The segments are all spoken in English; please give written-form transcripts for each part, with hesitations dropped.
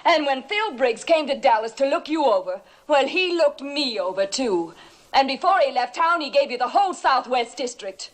And when Phil Briggs came to Dallas to look you over, well, he looked me over, too. And before he left town, he gave you the whole Southwest District.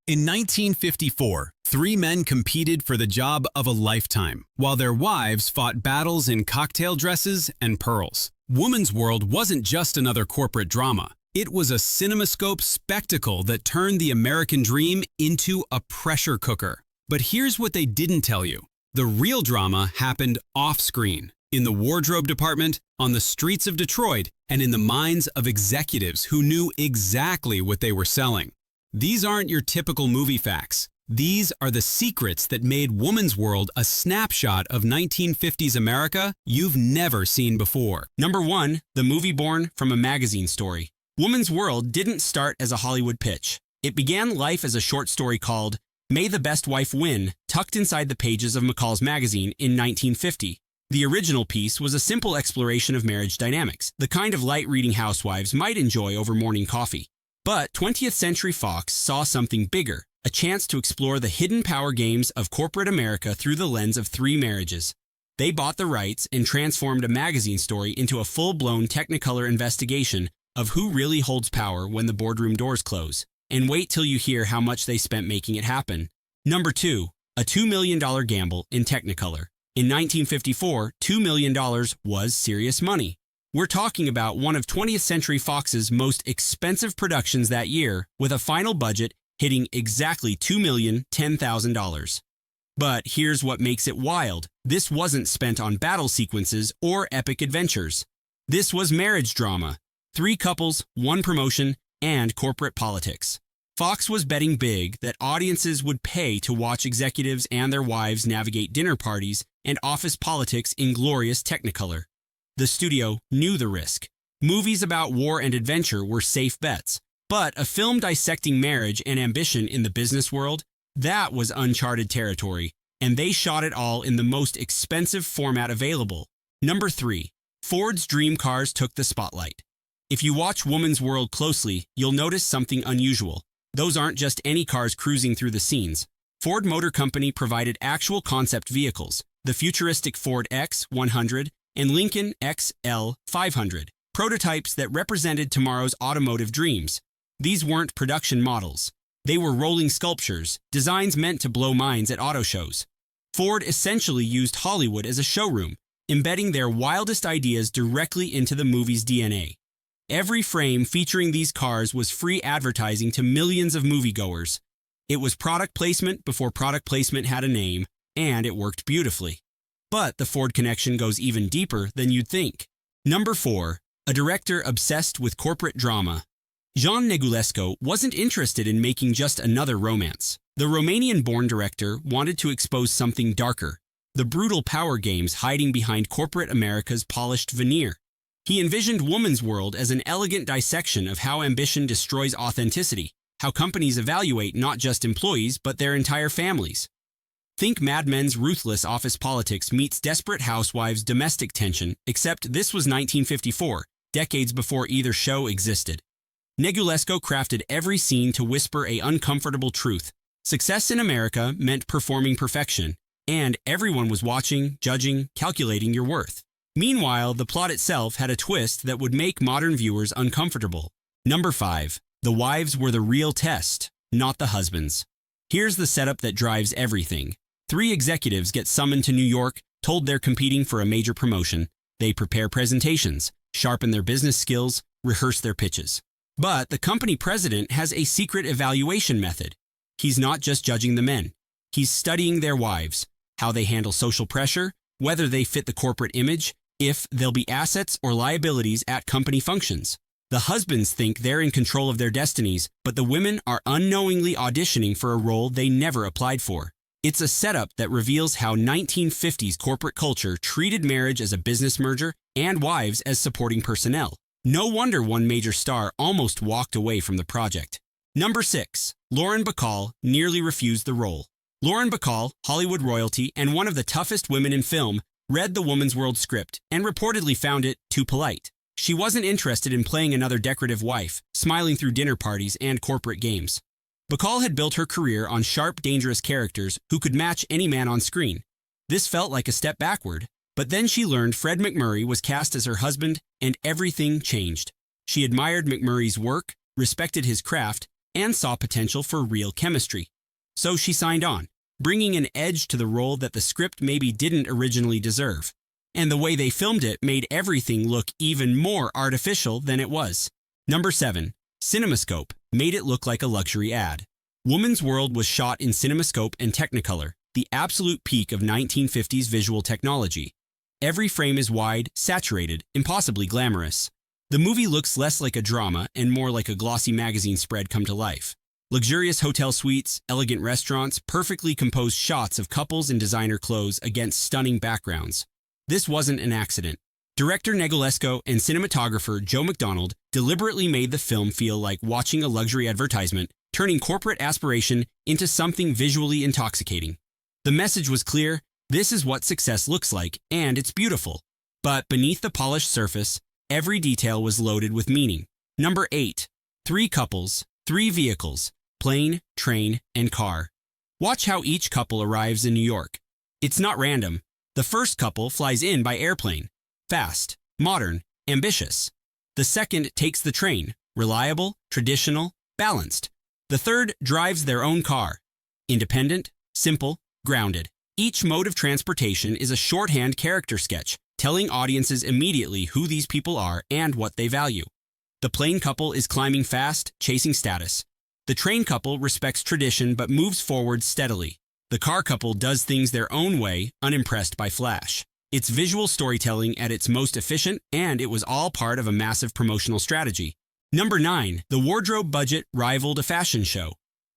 In 1954, three men competed for the job of a lifetime, while their wives fought battles in cocktail dresses and pearls. Woman's World wasn't just another corporate drama. It was a cinemascope spectacle that turned the American dream into a pressure cooker. But here's what they didn't tell you. The real drama happened off-screen, in the wardrobe department, on the streets of Detroit, and in the minds of executives who knew exactly what they were selling. These aren't your typical movie facts. These are the secrets that made Woman's World a snapshot of 1950s America you've never seen before. Number 1, the movie born from a magazine story. Woman's World didn't start as a Hollywood pitch. It began life as a short story called May the Best Wife Win, tucked inside the pages of McCall's magazine in 1950. The original piece was a simple exploration of marriage dynamics, the kind of light-reading housewives might enjoy over morning coffee. But 20th Century Fox saw something bigger, a chance to explore the hidden power games of corporate America through the lens of three marriages. They bought the rights and transformed a magazine story into a full-blown Technicolor investigation of who really holds power when the boardroom doors close. And wait till you hear how much they spent making it happen. Number 2, a $2 million gamble in Technicolor. In 1954, $2 million was serious money. We're talking about one of 20th Century Fox's most expensive productions that year, with a final budget hitting exactly $2,010,000. But here's what makes it wild. This wasn't spent on battle sequences or epic adventures. This was marriage drama. 3 couples, 1 promotion, and corporate politics. Fox was betting big that audiences would pay to watch executives and their wives navigate dinner parties and office politics in glorious Technicolor. The studio knew the risk. Movies about war and adventure were safe bets, but a film dissecting marriage and ambition in the business world, that was uncharted territory, and they shot it all in the most expensive format available. Number 3, Ford's dream cars took the spotlight. If you watch Woman's World closely, you'll notice something unusual. Those aren't just any cars cruising through the scenes. Ford Motor Company provided actual concept vehicles, the futuristic Ford X100 and Lincoln XL500, prototypes that represented tomorrow's automotive dreams. These weren't production models. They were rolling sculptures, designs meant to blow minds at auto shows. Ford essentially used Hollywood as a showroom, embedding their wildest ideas directly into the movie's DNA. Every frame featuring these cars was free advertising to millions of moviegoers. It was product placement before product placement had a name, and it worked beautifully. But the Ford connection goes even deeper than you'd think. Number 4, a director obsessed with corporate drama. Jean Negulesco wasn't interested in making just another romance. The Romanian-born director wanted to expose something darker, the brutal power games hiding behind corporate America's polished veneer. He envisioned Woman's World as an elegant dissection of how ambition destroys authenticity, how companies evaluate not just employees but their entire families. Think Mad Men's ruthless office politics meets Desperate Housewives' domestic tension, except this was 1954, decades before either show existed. Negulesco crafted every scene to whisper an uncomfortable truth. Success in America meant performing perfection, and everyone was watching, judging, calculating your worth. Meanwhile, the plot itself had a twist that would make modern viewers uncomfortable. Number 5, the wives were the real test, not the husbands. Here's the setup that drives everything. 3 executives get summoned to New York, told they're competing for a major promotion. They prepare presentations, sharpen their business skills, rehearse their pitches. But the company president has a secret evaluation method. He's not just judging the men. He's studying their wives, how they handle social pressure, whether they fit the corporate image, if they'll be assets or liabilities at company functions. The husbands think they're in control of their destinies, but the women are unknowingly auditioning for a role they never applied for. It's a setup that reveals how 1950s corporate culture treated marriage as a business merger and wives as supporting personnel. No wonder one major star almost walked away from the project. Number 6, Lauren Bacall nearly refused the role. Lauren Bacall, Hollywood royalty and one of the toughest women in film, read the Woman's World script and reportedly found it too polite. She wasn't interested in playing another decorative wife, smiling through dinner parties and corporate games. Bacall had built her career on sharp, dangerous characters who could match any man on screen. This felt like a step backward. But then she learned Fred MacMurray was cast as her husband, and everything changed. She admired MacMurray's work, respected his craft, and saw potential for real chemistry. So she signed on, bringing an edge to the role that the script maybe didn't originally deserve. And the way they filmed it made everything look even more artificial than it was. Number 7. CinemaScope made it look like a luxury ad. Woman's World was shot in CinemaScope and Technicolor, the absolute peak of 1950s visual technology. Every frame is wide, saturated, impossibly glamorous. The movie looks less like a drama and more like a glossy magazine spread come to life. Luxurious hotel suites, elegant restaurants, perfectly composed shots of couples in designer clothes against stunning backgrounds. This wasn't an accident. Director Negulesco and cinematographer Joe McDonald deliberately made the film feel like watching a luxury advertisement, turning corporate aspiration into something visually intoxicating. The message was clear: this is what success looks like, and it's beautiful. But beneath the polished surface, every detail was loaded with meaning. Number 8. 3 couples, 3 vehicles, plane, train, and car. Watch how each couple arrives in New York. It's not random. The first couple flies in by airplane. Fast, modern, ambitious. The second takes the train. Reliable, traditional, balanced. The third drives their own car. Independent, simple, grounded. Each mode of transportation is a shorthand character sketch, telling audiences immediately who these people are and what they value. The plane couple is climbing fast, chasing status. The train couple respects tradition but moves forward steadily. The car couple does things their own way, unimpressed by flash. It's visual storytelling at its most efficient, and it was all part of a massive promotional strategy. Number 9. The wardrobe budget rivaled a fashion show.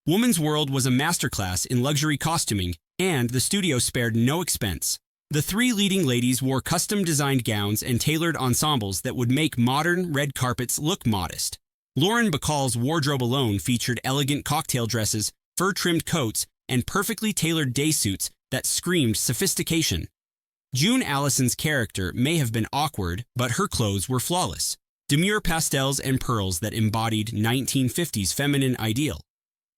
Woman's World was a masterclass in luxury costuming, and the studio spared no expense. The 3 leading ladies wore custom-designed gowns and tailored ensembles that would make modern red carpets look modest. Lauren Bacall's wardrobe alone featured elegant cocktail dresses, fur-trimmed coats, and perfectly tailored day suits that screamed sophistication. June Allison's character may have been awkward, but her clothes were flawless. Demure pastels and pearls that embodied 1950s feminine ideal.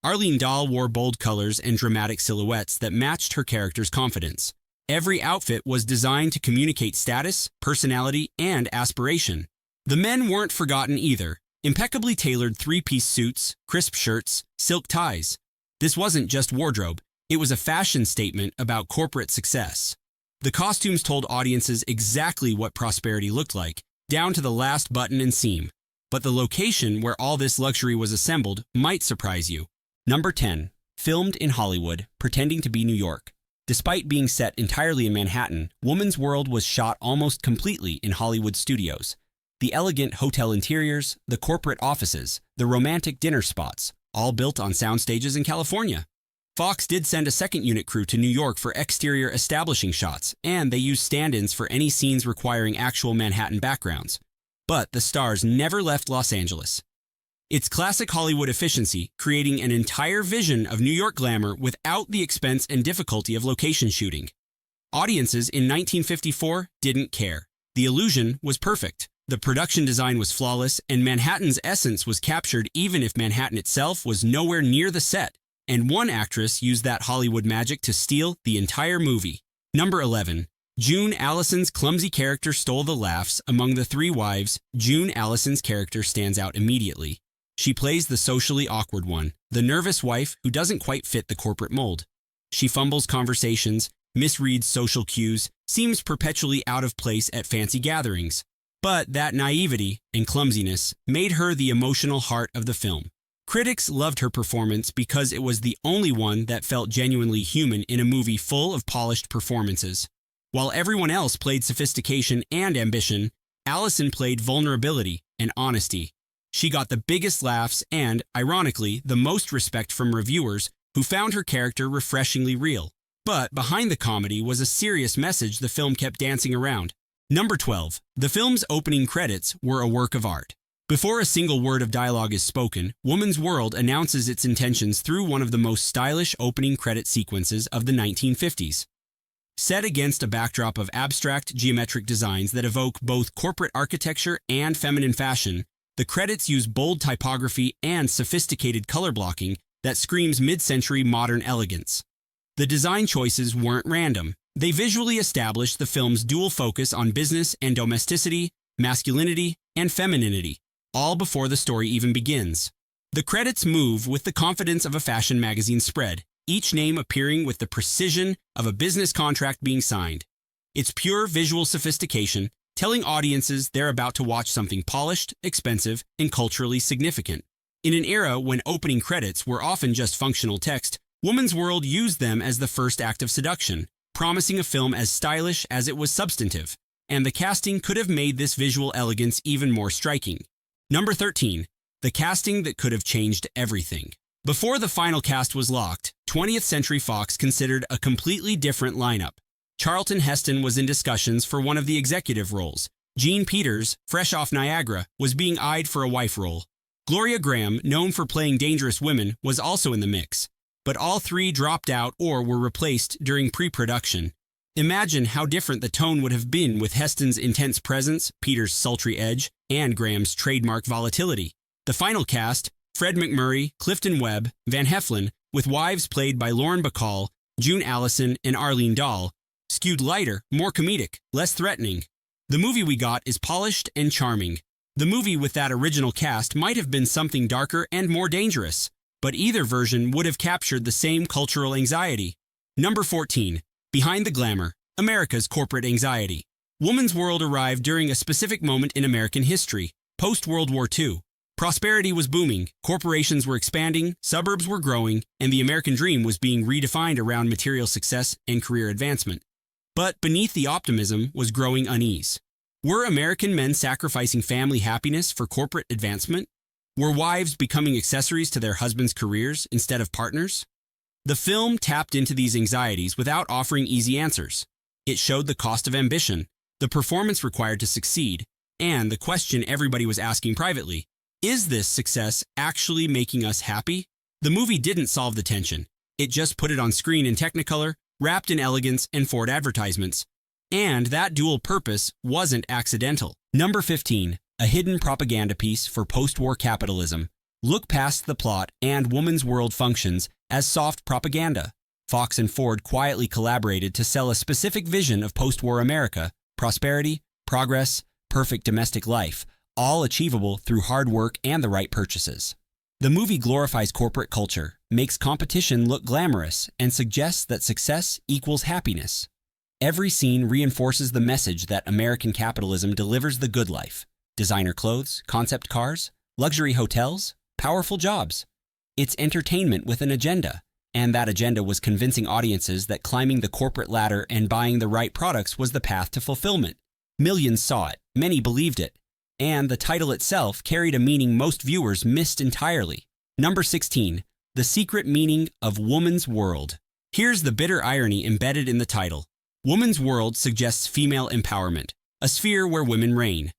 Arlene Dahl wore bold colors and dramatic silhouettes that matched her character's confidence. Every outfit was designed to communicate status, personality, and aspiration. The men weren't forgotten either. Impeccably tailored 3-piece suits, crisp shirts, silk ties. This wasn't just wardrobe. It was a fashion statement about corporate success. The costumes told audiences exactly what prosperity looked like, down to the last button and seam. But the location where all this luxury was assembled might surprise you. Number 10. Filmed in Hollywood, pretending to be New York. Despite being set entirely in Manhattan, Woman's World was shot almost completely in Hollywood studios. The elegant hotel interiors, the corporate offices, the romantic dinner spots, all built on sound stages in California. Fox did send a second unit crew to New York for exterior establishing shots, and they used stand-ins for any scenes requiring actual Manhattan backgrounds. But the stars never left Los Angeles. It's classic Hollywood efficiency, creating an entire vision of New York glamour without the expense and difficulty of location shooting. Audiences in 1954 didn't care. The illusion was perfect. The production design was flawless, and Manhattan's essence was captured even if Manhattan itself was nowhere near the set. And one actress used that Hollywood magic to steal the entire movie. Number 11. June Allison's clumsy character stole the laughs. Among the 3 wives, June Allison's character stands out immediately. She plays the socially awkward one, the nervous wife who doesn't quite fit the corporate mold. She fumbles conversations, misreads social cues, seems perpetually out of place at fancy gatherings. But that naivety and clumsiness made her the emotional heart of the film. Critics loved her performance because it was the only one that felt genuinely human in a movie full of polished performances. While everyone else played sophistication and ambition, Allison played vulnerability and honesty. She got the biggest laughs and, ironically, the most respect from reviewers who found her character refreshingly real. But behind the comedy was a serious message the film kept dancing around. Number 12. The film's opening credits were a work of art. Before a single word of dialogue is spoken, Woman's World announces its intentions through one of the most stylish opening credit sequences of the 1950s. Set against a backdrop of abstract geometric designs that evoke both corporate architecture and feminine fashion, the credits use bold typography and sophisticated color blocking that screams mid-century modern elegance. The design choices weren't random. They visually established the film's dual focus on business and domesticity, masculinity and femininity, all before the story even begins. The credits move with the confidence of a fashion magazine spread, each name appearing with the precision of a business contract being signed. It's pure visual sophistication, telling audiences they're about to watch something polished, expensive, and culturally significant. In an era when opening credits were often just functional text, Woman's World used them as the first act of seduction, promising a film as stylish as it was substantive, and the casting could have made this visual elegance even more striking. Number 13. The casting that could have changed everything. Before the final cast was locked, 20th Century Fox considered a completely different lineup. Charlton Heston was in discussions for one of the executive roles. Jean Peters, fresh off Niagara, was being eyed for a wife role. Gloria Graham, known for playing dangerous women, was also in the mix, but all three dropped out or were replaced during pre-production. Imagine how different the tone would have been with Heston's intense presence, Peters' sultry edge, and Graham's trademark volatility. The final cast, Fred McMurray, Clifton Webb, Van Heflin, with wives played by Lauren Bacall, June Allison, and Arlene Dahl, skewed lighter, more comedic, less threatening. The movie we got is polished and charming. The movie with that original cast might have been something darker and more dangerous, but either version would have captured the same cultural anxiety. Number 14. Behind the Glamour, America's Corporate Anxiety. Woman's World arrived during a specific moment in American history, post-World War II. Prosperity was booming, corporations were expanding, suburbs were growing, and the American dream was being redefined around material success and career advancement. But beneath the optimism was growing unease. Were American men sacrificing family happiness for corporate advancement? Were wives becoming accessories to their husbands' careers instead of partners? The film tapped into these anxieties without offering easy answers. It showed the cost of ambition, the performance required to succeed, and the question everybody was asking privately: is this success actually making us happy? The movie didn't solve the tension. It just put it on screen in Technicolor, wrapped in elegance and Ford advertisements. And that dual purpose wasn't accidental. Number 15. A hidden propaganda piece for post-war capitalism. Look past the plot and Woman's World functions as soft propaganda. Fox and Ford quietly collaborated to sell a specific vision of post-war America: prosperity, progress, perfect domestic life, all achievable through hard work and the right purchases. The movie glorifies corporate culture, makes competition look glamorous, and suggests that success equals happiness. Every scene reinforces the message that American capitalism delivers the good life: designer clothes, concept cars, luxury hotels, powerful jobs. It's entertainment with an agenda, and that agenda was convincing audiences that climbing the corporate ladder and buying the right products was the path to fulfillment. Millions saw it, many believed it, and the title itself carried a meaning most viewers missed entirely. Number 16. The secret meaning of Woman's World. Here's the bitter irony embedded in the title. Woman's World suggests female empowerment, a sphere where women reign.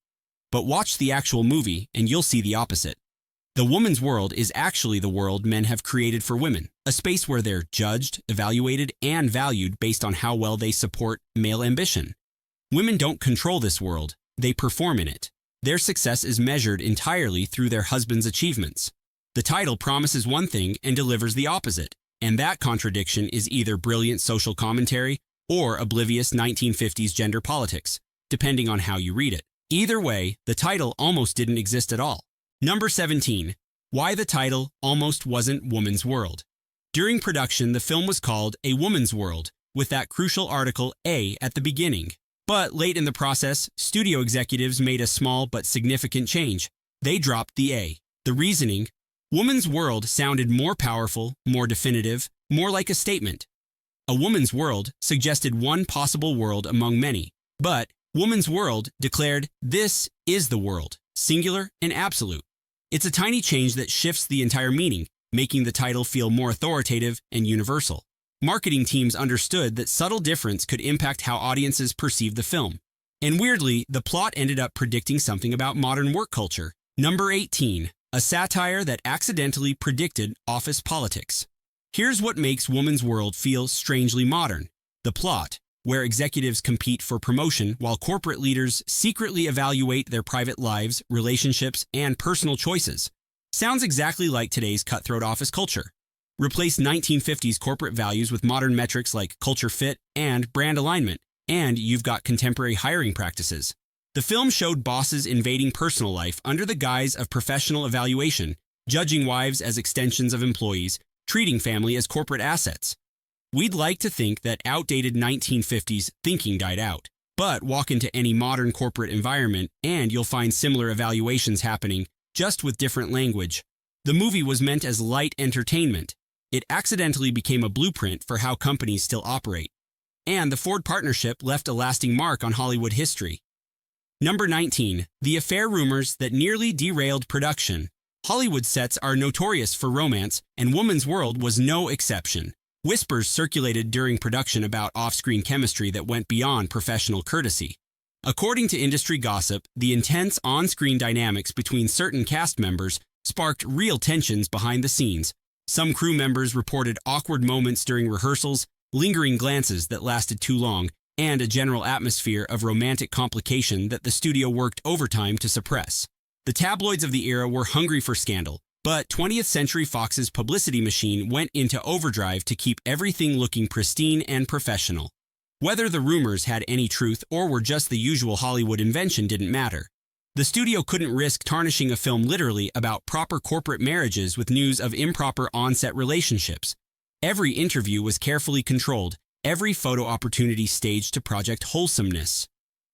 But watch the actual movie and you'll see the opposite. The Woman's World is actually the world men have created for women, a space where they're judged, evaluated, and valued based on how well they support male ambition. Women don't control this world, they perform in it. Their success is measured entirely through their husband's achievements. The title promises one thing and delivers the opposite, and that contradiction is either brilliant social commentary or oblivious 1950s gender politics, depending on how you read it. Either way, the title almost didn't exist at all. Number 17. Why the title almost wasn't Woman's World. During production, the film was called A Woman's World, with that crucial article A at the beginning. But late in the process, studio executives made a small but significant change. They dropped the A. The reasoning: Woman's World sounded more powerful, more definitive, more like a statement. A Woman's World suggested one possible world among many, but Woman's World declared this is the world, singular and absolute. It's a tiny change that shifts the entire meaning, making the title feel more authoritative and universal. Marketing teams understood that subtle difference could impact how audiences perceive the film. And weirdly, the plot ended up predicting something about modern work culture. Number 18. A satire that accidentally predicted office politics. Here's what makes Woman's World feel strangely modern. The plot, where executives compete for promotion while corporate leaders secretly evaluate their private lives, relationships, and personal choices. Sounds exactly like today's cutthroat office culture. Replace 1950s corporate values with modern metrics like culture fit and brand alignment, and you've got contemporary hiring practices. The film showed bosses invading personal life under the guise of professional evaluation, judging wives as extensions of employees, treating family as corporate assets. We'd like to think that outdated 1950s thinking died out, but walk into any modern corporate environment and you'll find similar evaluations happening, just with different language. The movie was meant as light entertainment. It accidentally became a blueprint for how companies still operate. And the Ford partnership left a lasting mark on Hollywood history. Number 19. The affair rumors that nearly derailed production. Hollywood sets are notorious for romance, and Woman's World was no exception. Whispers circulated during production about off-screen chemistry that went beyond professional courtesy. According to industry gossip, the intense on-screen dynamics between certain cast members sparked real tensions behind the scenes. Some crew members reported awkward moments during rehearsals, lingering glances that lasted too long, and a general atmosphere of romantic complication that the studio worked overtime to suppress. The tabloids of the era were hungry for scandal, but 20th Century Fox's publicity machine went into overdrive to keep everything looking pristine and professional. Whether the rumors had any truth or were just the usual Hollywood invention didn't matter. The studio couldn't risk tarnishing a film literally about proper corporate marriages with news of improper on-set relationships. Every interview was carefully controlled, every photo opportunity staged to project wholesomeness.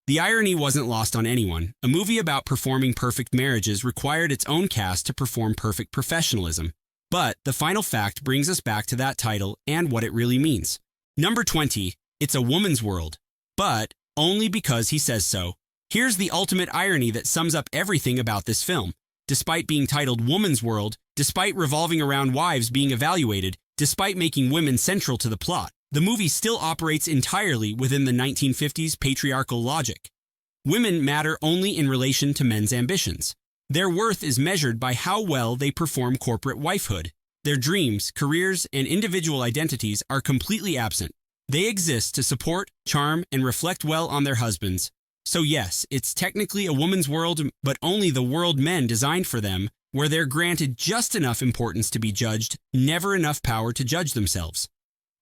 The irony wasn't lost on anyone. A movie about performing perfect marriages required its own cast to perform perfect professionalism. But the final fact brings us back to that title and what it really means. Number 20. It's a woman's world. But only because he says so. Here's the ultimate irony that sums up everything about this film. Despite being titled Woman's World, despite revolving around wives being evaluated, despite making women central to the plot, the movie still operates entirely within the 1950s patriarchal logic. Women matter only in relation to men's ambitions. Their worth is measured by how well they perform corporate wifehood. Their dreams, careers, and individual identities are completely absent. They exist to support, charm, and reflect well on their husbands. So yes, it's technically a woman's world, but only the world men designed for them, where they're granted just enough importance to be judged, never enough power to judge themselves.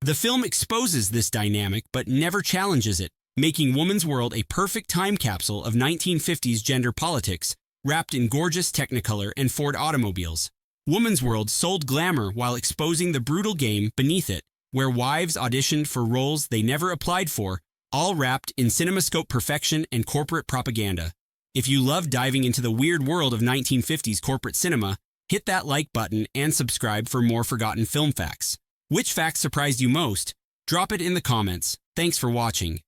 The film exposes this dynamic but never challenges it, making Woman's World a perfect time capsule of 1950s gender politics, wrapped in gorgeous Technicolor and Ford automobiles. Woman's World sold glamour while exposing the brutal game beneath it, where wives auditioned for roles they never applied for, all wrapped in cinemascope perfection and corporate propaganda. If you love diving into the weird world of 1950s corporate cinema, hit that like button and subscribe for more forgotten film facts. Which fact surprised you most? Drop it in the comments. Thanks for watching.